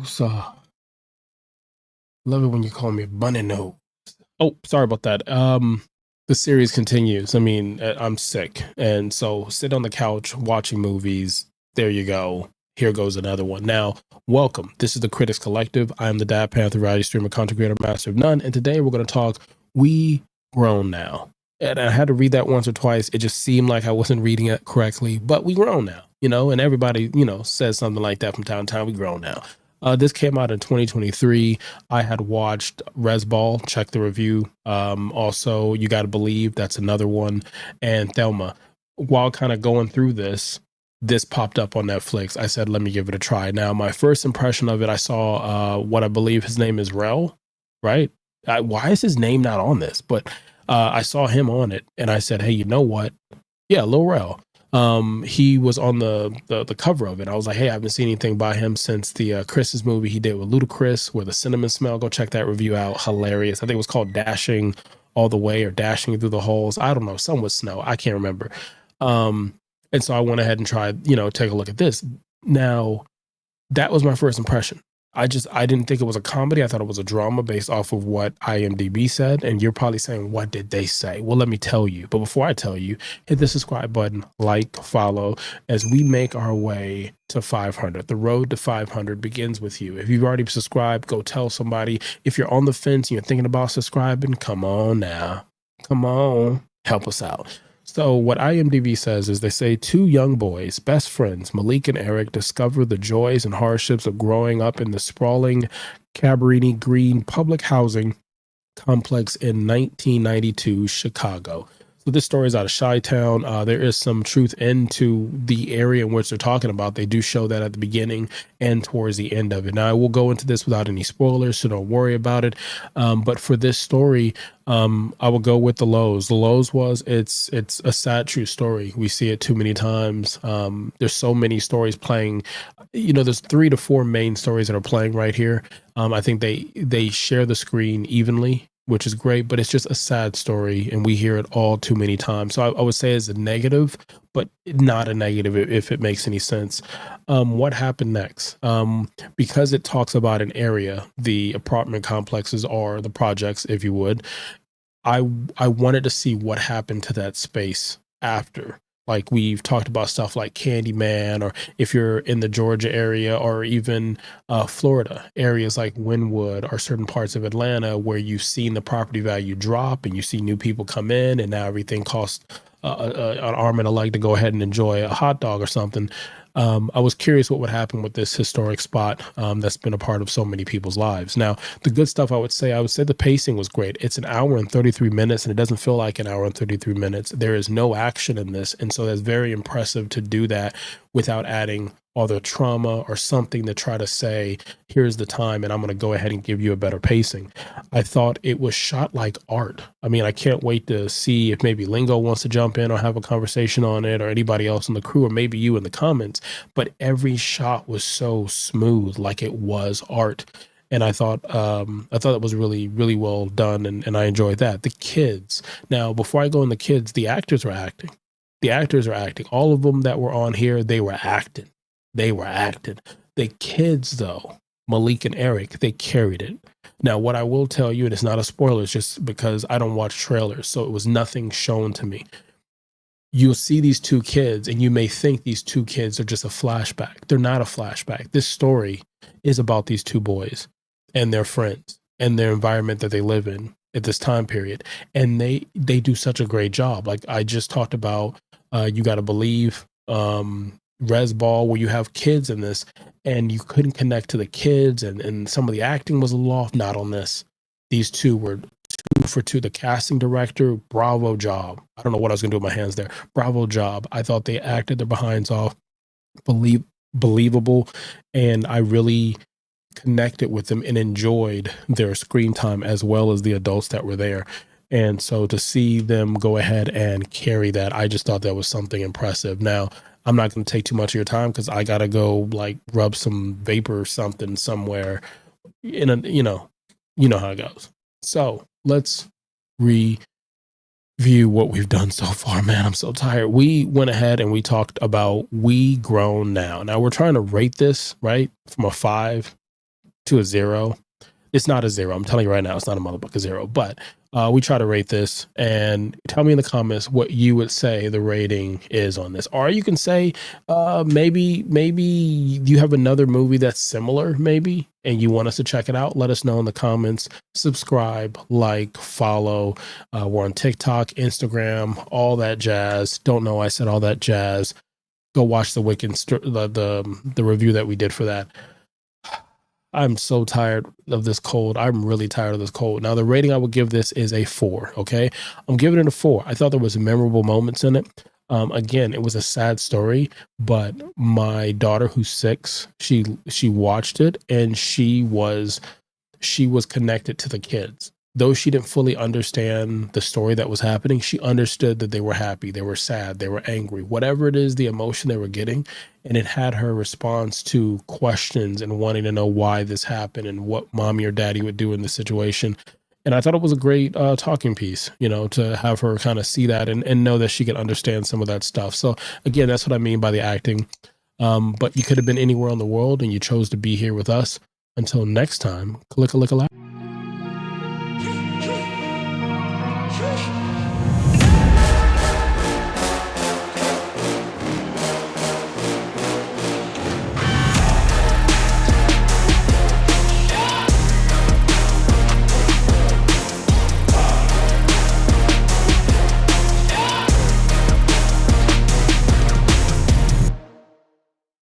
So love it when you call me a bunny nose. Oh, sorry about that. The series continues. I mean, I'm sick, and so sit on the couch watching movies. There you go. Here goes another one. Now, welcome. This is the Critics Collective. I am the Dad Panther variety streamer, content creator, master of none, and today we're going to talk We Grown Now. And I had to read that once or twice. It just seemed like I wasn't reading it correctly, but we grown now, and everybody, says something like that from time to time. We grown now. This came out in 2023. I had watched Resball, check the review. Also, You Gotta Believe, that's another one. And Thelma. While kind of going through this popped up on Netflix. I said, let me give it a try. Now, my first impression of it, I saw what I believe his name is Rel, right? Why is his name not on this? But I saw him on it, and I said, hey, you know what? Yeah, Lil Rel. He was on the cover of it. I was like, hey, I haven't seen anything by him since the Christmas movie he did with Ludacris, where the cinnamon smell. Go check that review out. Hilarious. I think it was called Dashing All the Way or Dashing Through the Holes. I don't know. Some with snow. I can't remember. And so I went ahead and tried, take a look at this. Now, that was my first impression. I didn't think it was a comedy. I thought it was a drama based off of what IMDB said. And you're probably saying, what did they say? Well, let me tell you. But before I tell you, hit the subscribe button, like, follow, as we make our way to 500. The road to 500 begins with you. If you've already subscribed, go tell somebody. If you're on the fence and you're thinking about subscribing, come on now. Come on. Help us out. So what IMDb says is they say two young boys, best friends, Malik and Eric, discover the joys and hardships of growing up in the sprawling Cabrini-Green public housing complex in 1992 Chicago. So this story is out of Chi-Town. There is some truth into the area in which they're talking about. They do show that at the beginning and towards the end of it. Now, I will go into this without any spoilers, so don't worry about it. But for this story, I will go with the lows. The lows was it's a sad, true story. We see it too many times. There's so many stories playing. There's 3 to 4 main stories that are playing right here. I think they share the screen evenly, which is great, but it's just a sad story, and we hear it all too many times. So I would say it's a negative, but not a negative if it makes any sense. What happened next? Because it talks about an area, the apartment complexes or the projects, if you would. I wanted to see what happened to that space after. Like we've talked about stuff like Candyman, or if you're in the Georgia area, or even Florida areas like Wynwood or certain parts of Atlanta, where you've seen the property value drop and you see new people come in, and now everything costs an arm and a leg to go ahead and enjoy a hot dog or something. I was curious what would happen with this historic spot that's been a part of so many people's lives. Now, the good stuff I would say the pacing was great. It's an hour and 33 minutes, and it doesn't feel like an hour and 33 minutes. There is no action in this, and so that's very impressive to do that without adding all the trauma or something to try to say, here's the time, and I'm going to go ahead and give you a better pacing. I thought it was shot like art. I mean, I can't wait to see if maybe Lingo wants to jump in or have a conversation on it, or anybody else in the crew, or maybe you in the comments. But every shot was so smooth, like it was art. And I thought it was really, really well done, and I enjoyed that. The kids. Now, before I go in the kids, the actors are acting. The actors are acting. All of them that were on here, they were acting. They were acting. The kids, though, Malik and Eric, they carried it. Now, what I will tell you, and it's not a spoiler, it's just because I don't watch trailers, so it was nothing shown to me. You'll see these two kids, and you may think these two kids are just a flashback. They're not a flashback. This story is about these two boys and their friends and their environment that they live in at this time period. And they do such a great job. Like I just talked about, You Gotta Believe, Resball, where you have kids in this, and you couldn't connect to the kids, and some of the acting was a little off. Not on this. These two were 2 for 2. The casting director, bravo job. I don't know what I was gonna do with my hands there. Bravo job. I thought they acted their behinds off, believable, and I really connected with them and enjoyed their screen time as well as the adults that were there. And so to see them go ahead and carry that, I just thought that was something impressive. Now, I'm not going to take too much of your time because I got to go like rub some vapor or something somewhere in a, you know how it goes. So let's review what we've done so far, man. I'm so tired. We went ahead and we talked about We Grown Now. Now we're trying to rate this, right? From a 5 to a 0. It's not a 0. I'm telling you right now, it's not a motherfucking 0. But we try to rate this, and tell me in the comments what you would say the rating is on this. Or you can say maybe you have another movie that's similar, maybe, and you want us to check it out. Let us know in the comments. Subscribe, like, follow. We're on TikTok, Instagram, all that jazz. Don't know I said all that jazz. Go watch the the review that we did for that. I'm so tired of this cold. I'm really tired of this cold. Now, the rating I would give this is a 4. Okay. I'm giving it a 4. I thought there was memorable moments in it. Again, it was a sad story, but my daughter, who's 6, she watched it, and she was connected to the kids. Though she didn't fully understand the story that was happening, she understood that they were happy, they were sad, they were angry, whatever it is, the emotion they were getting. And it had her response to questions and wanting to know why this happened and what mommy or daddy would do in this situation. And I thought it was a great talking piece, you know, to have her kind of see that and know that she could understand some of that stuff. So again, that's what I mean by the acting. But you could have been anywhere in the world, and you chose to be here with us. Until next time, click a lick a